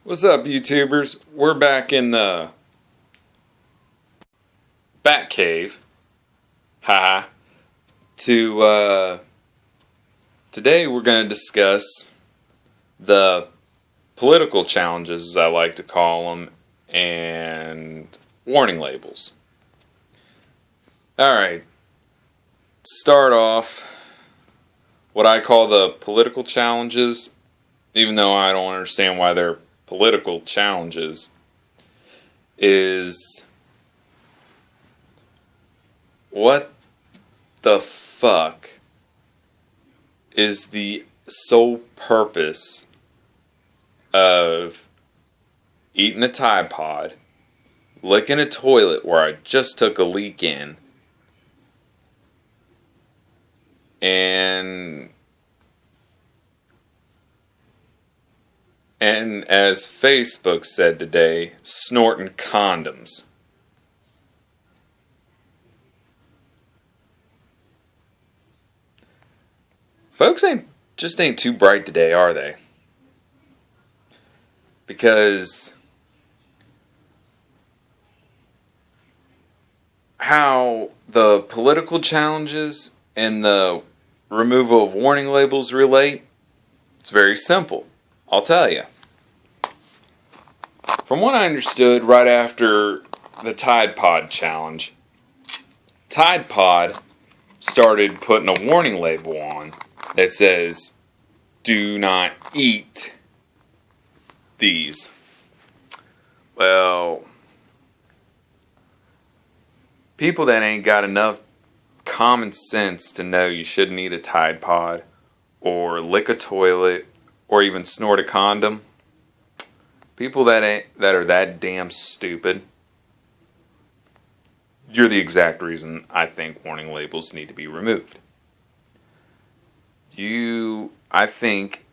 What's up, YouTubers? We're back in the Bat Cave. Haha. Today we're going to discuss the political challenges, as I like to call them, and warning labels. Alright. Start off what I call the political challenges, even though I don't understand why they're political challenges, is what the fuck is the sole purpose of eating a Tide Pod, licking a toilet where I just took a leak in, and as Facebook said today, snorting condoms. Folks ain't too bright today, are they? Because how the political challenges and the removal of warning labels relate, it's very simple. I'll tell you. From what I understood right after the Tide Pod challenge, Tide Pod started putting a warning label on that says, "Do not eat these." Well, people that ain't got enough common sense to know you shouldn't eat a Tide Pod or lick a toilet or even snort a condom, people that are that damn stupid, you're the exact reason I think warning labels need to be removed. I think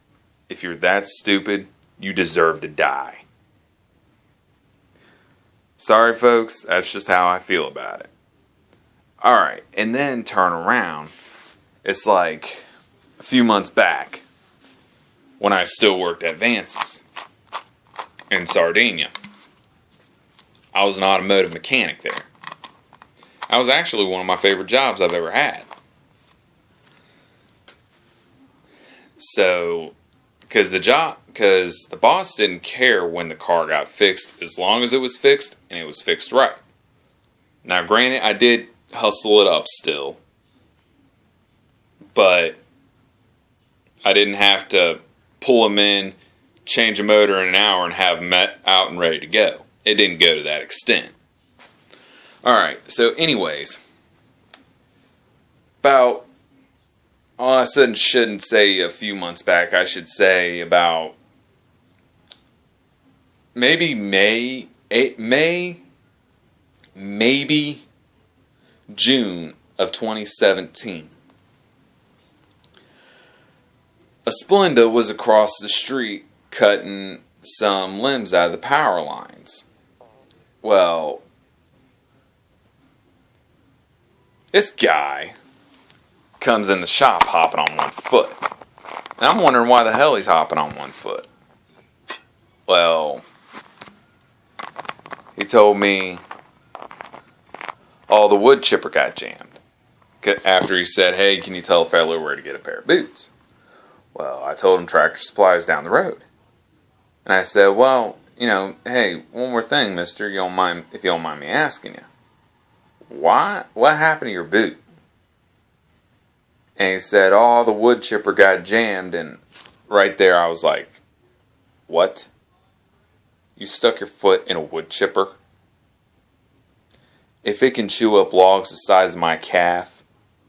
if you're that stupid, you deserve to die. Sorry, folks, that's just how I feel about it. Alright, and then turn around. It's like a few months back when I still worked at Vance's in Sardinia. I was an automotive mechanic there. That was actually one of my favorite jobs I've ever had. So, because the boss didn't care when the car got fixed as long as it was fixed and it was fixed right. Now, granted, I did hustle it up still, but I didn't have to pull them in, change a motor in an hour, and have them out and ready to go. It didn't go to that extent. Alright, so anyways, I shouldn't say a few months back, I should say about maybe maybe June of 2017. A Splenda was across the street cutting some limbs out of the power lines. Well, this guy comes in the shop hopping on one foot. And I'm wondering why the hell he's hopping on one foot. Well, he told me the wood chipper got jammed. After he said, "Hey, can you tell a fellow where to get a pair of boots?" Well, I told him Tractor Supply is down the road. And I said, "Well, hey, one more thing, mister, if you don't mind me asking you. What happened to your boot?" And he said, "The wood chipper got jammed." And right there I was like, "What? You stuck your foot in a wood chipper? If it can chew up logs the size of my calf,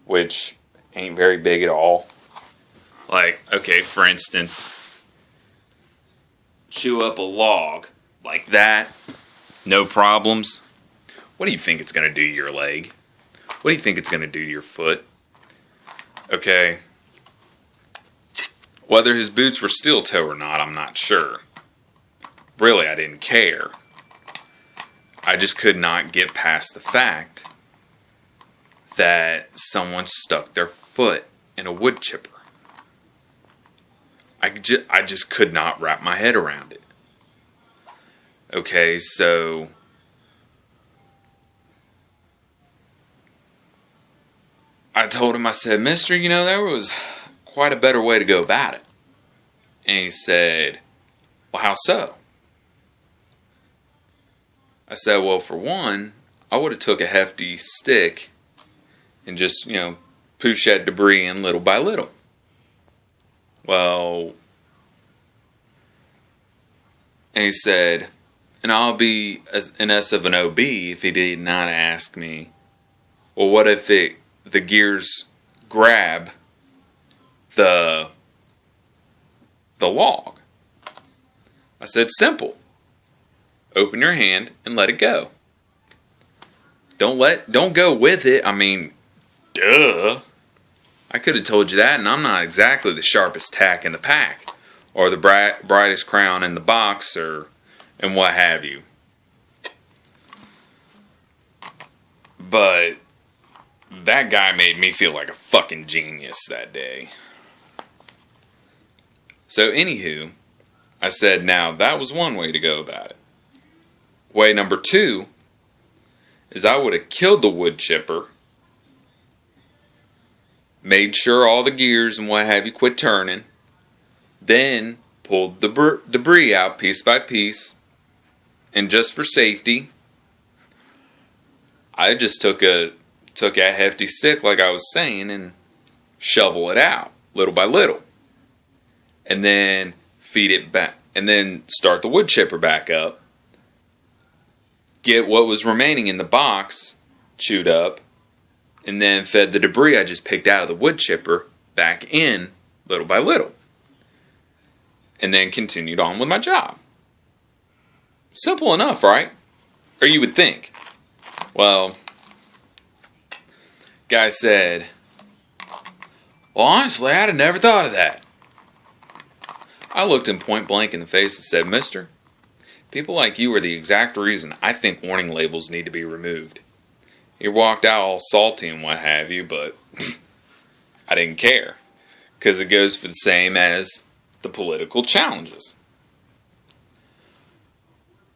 which ain't very big at all. Like, okay, for instance, chew up a log like that, no problems. What do you think it's going to do to your leg? What do you think it's going to do to your foot?" Okay. Whether his boots were steel toe or not, I'm not sure. Really, I didn't care. I just could not get past the fact that someone stuck their foot in a wood chipper. I just could not wrap my head around it. Okay, so I told him, I said, Mister, there was quite a better way to go about it. And he said, well, how so? I said, well, for one, I would have took a hefty stick and just, push that debris in little by little. Well, and he said, and I'll be an S of an OB if he did not ask me, well, what if the gears grab the log? I said, simple. Open your hand and let it go. Don't go with it. I mean, duh. I could have told you that, and I'm not exactly the sharpest tack in the pack, or the brightest crown in the box, and what have you. But that guy made me feel like a fucking genius that day. So anywho, I said, now that was one way to go about it. Way number 2 is I would have killed the wood chipper, made sure all the gears and what have you quit turning, then pulled the debris out piece by piece, and just for safety, I just took a hefty stick like I was saying and shovel it out little by little, and then feed it back, and then start the wood chipper back up, get what was remaining in the box chewed up, and then fed the debris I just picked out of the wood chipper back in little by little. And then continued on with my job. Simple enough, right? Or you would think. Well, guy said, well, honestly, I'd have never thought of that. I looked him point blank in the face and said, Mister, people like you are the exact reason I think warning labels need to be removed. He walked out all salty and what have you, but I didn't care, because it goes for the same as the political challenges.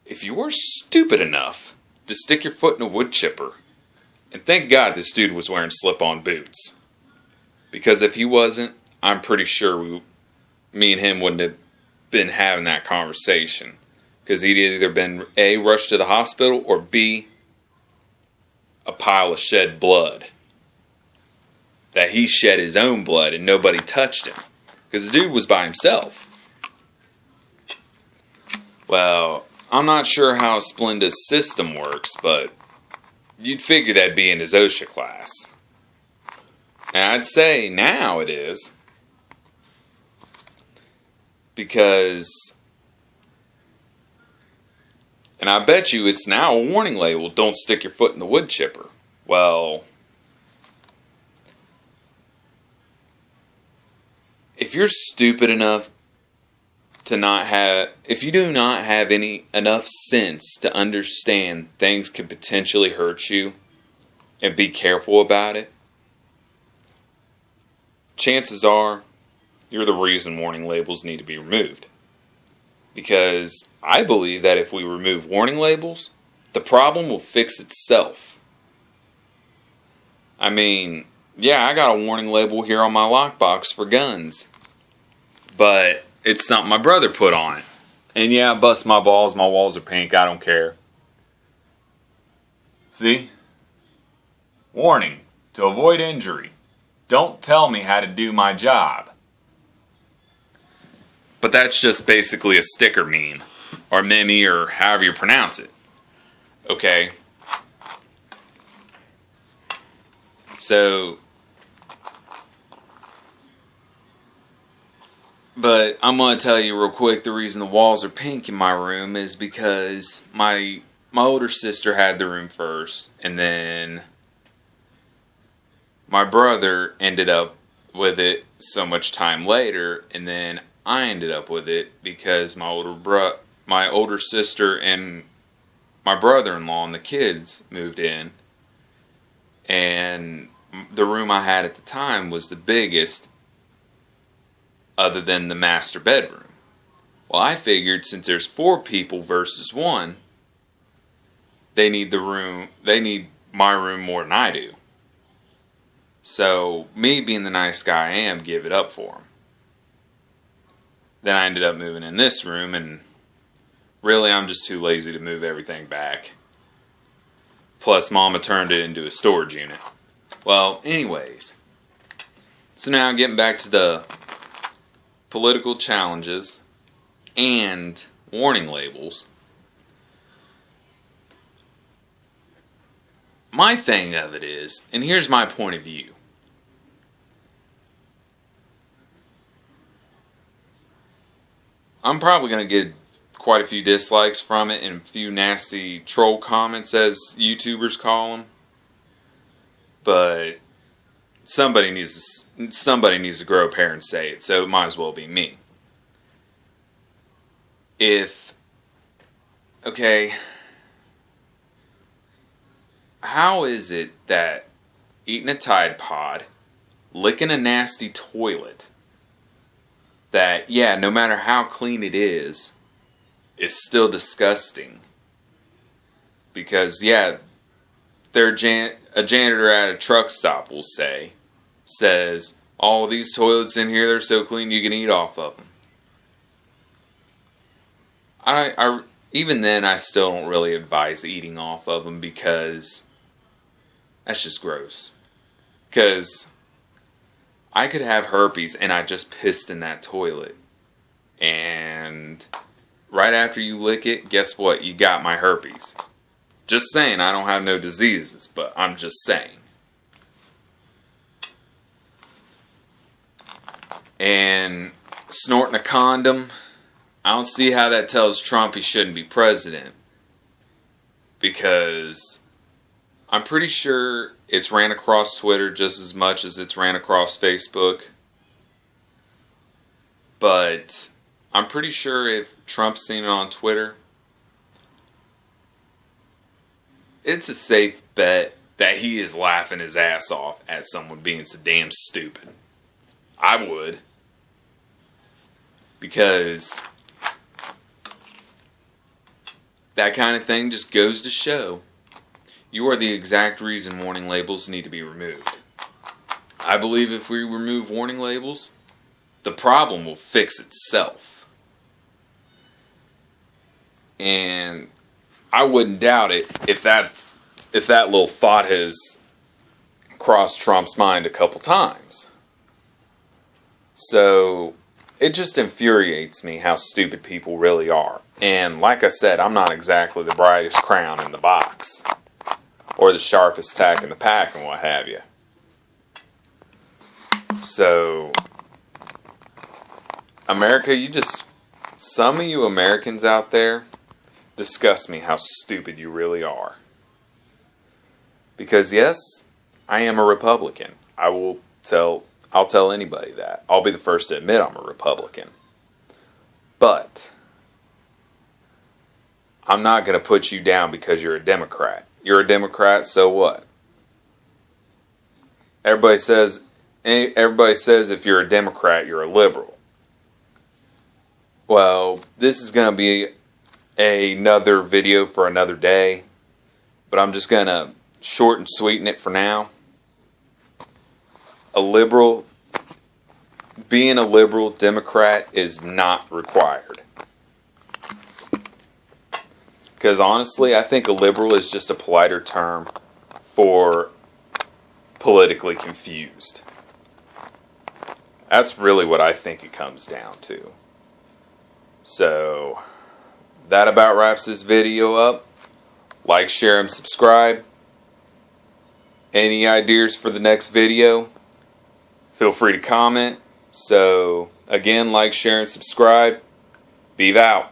If you were stupid enough to stick your foot in a wood chipper, and thank God this dude was wearing slip-on boots, because if he wasn't, I'm pretty sure me and him wouldn't have been having that conversation, because he'd either been A, rushed to the hospital, or B, a pile of shed blood. That he shed his own blood and nobody touched him. Because the dude was by himself. Well, I'm not sure how Splenda's system works, but you'd figure that'd be in his OSHA class. And I'd say now it is. Because, and I bet you it's now a warning label, don't stick your foot in the wood chipper. Well, if you're stupid enough to not have, if you do not have enough sense to understand things could potentially hurt you and be careful about it, chances are you're the reason warning labels need to be removed. Because I believe that if we remove warning labels, the problem will fix itself. I mean, yeah, I got a warning label here on my lockbox for guns. But it's something my brother put on it. And yeah, I bust my balls, my walls are pink, I don't care. See? Warning, to avoid injury, don't tell me how to do my job. But that's just basically a sticker meme, or meme, or however you pronounce it. Okay? So, but I'm going to tell you real quick, the reason the walls are pink in my room is because my older sister had the room first, and then my brother ended up with it so much time later, and then I ended up with it because my older sister and my brother-in-law and the kids moved in, and the room I had at the time was the biggest other than the master bedroom. Well, I figured since there's 4 people versus 1, they need my room more than I do. So, me being the nice guy I am, give it up for them. Then I ended up moving in this room, and really I'm just too lazy to move everything back. Plus, Mama turned it into a storage unit. Well, anyways. So now getting back to the political challenges and warning labels. My thing of it is, and here's my point of view. I'm probably going to get quite a few dislikes from it and a few nasty troll comments, as YouTubers call them. But somebody needs to grow a pair and say it, so it might as well be me. How is it that eating a Tide Pod, licking a nasty toilet, that, yeah, no matter how clean it is still disgusting? Because, yeah, a janitor at a truck stop will says, "Oh, these toilets in here, they're so clean you can eat off of them." Even then, I still don't really advise eating off of them, because that's just gross. Because I could have herpes and I just pissed in that toilet. And right after you lick it, guess what? You got my herpes. Just saying, I don't have no diseases, but I'm just saying. And snorting a condom, I don't see how that tells Trump he shouldn't be president. Because I'm pretty sure it's ran across Twitter just as much as it's ran across Facebook. But I'm pretty sure if Trump's seen it on Twitter, it's a safe bet that he is laughing his ass off at someone being so damn stupid. I would. Because that kind of thing just goes to show you are the exact reason warning labels need to be removed. I believe if we remove warning labels, the problem will fix itself. And I wouldn't doubt it if that little thought has crossed Trump's mind a couple times. So it just infuriates me how stupid people really are. And like I said, I'm not exactly the brightest crown in the box, or the sharpest tack in the pack, and what have you. So, America, some of you Americans out there disgust me how stupid you really are. Because yes, I am a Republican. I'll tell anybody that. I'll be the first to admit I'm a Republican. But I'm not going to put you down because you're a Democrat. You're a Democrat, so what? Everybody says if you're a Democrat, you're a liberal. Well, this is going to be another video for another day, but I'm just going to short and sweeten it for now. Being a liberal Democrat is not required. Because honestly, I think a liberal is just a politer term for politically confused. That's really what I think it comes down to. So, that about wraps this video up. Like, share, and subscribe. Any ideas for the next video? Feel free to comment. So, again, like, share, and subscribe. Beav out.